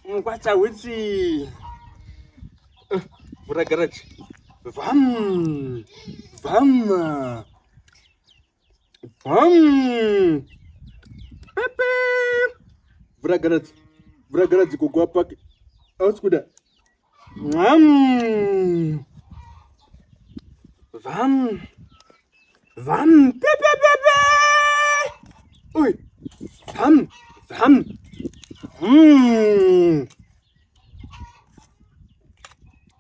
Mkwata huchi. Vura garage. Vam. Pepe. Vura garage kugwa pake. Auskuda. Vam. Pepe. Ui. Vam.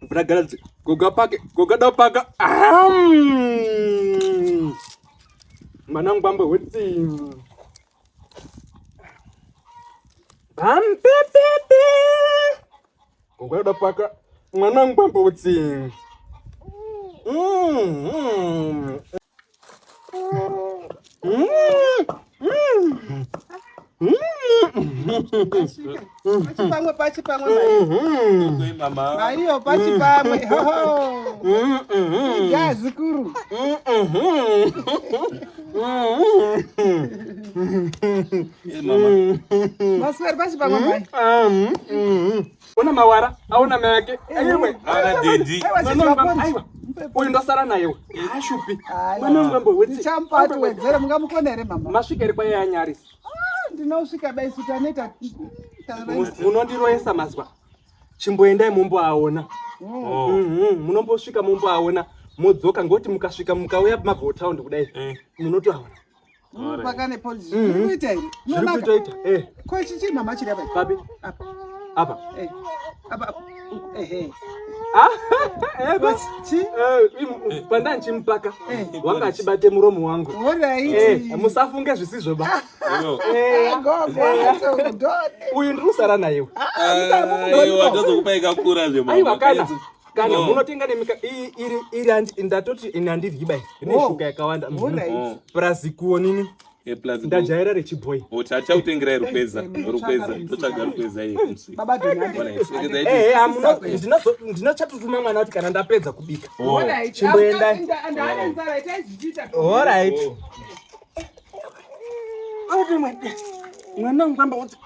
Vura garage kugwa pake. Kugada pake. Mwana wemukwambo huchi. Vam pepe. Kugada pake. Mwana wemukwambo huchi. Pachipamwe mama. Maiyo pachipamwe. Gazi kuru. Mama. Maswera pachipamwe mai. Una mawara, auna meake. Aiwe. Ara dedi. Aiwa. Uyu ndosara naye. Ashupi. Mwana wemukwambo huchi. Champatu wedzere mungamukonere mama. Masvikere kwa yanyarisi. Ndinosvika baisu taneta. Munondiroesa mazwa. Chimboendai mumboaona. Munombosvika mumboaona. Modzoka ngoti mukasvika mukauya mabhotown kudai. Munotoaona. Pakane polisi. Kuita here. Kuita. Ko chichi mama chiri apa? Papi. Apa. Apa. Basi. Panda nchimpaka. Wanga achibate muromo wangu. Alright. Musafunge zvisizvo ba. Uyu ndirusara naye. Aiwa ndazokupaika kura zve mama. Aiwa kana munotenga nemika iri ndatoti inandiryi bai. Ine shuka yakawanda. Plus kuonini. Ndajaira rechibhoy. Uchautengerai rukweza. Totsvaga rukweza iye. Baba Donald. Ndinochatutuma mwana kuti kana ndapedza kubika. Chimboendai. Alright. Mwana wemukwambo huchi.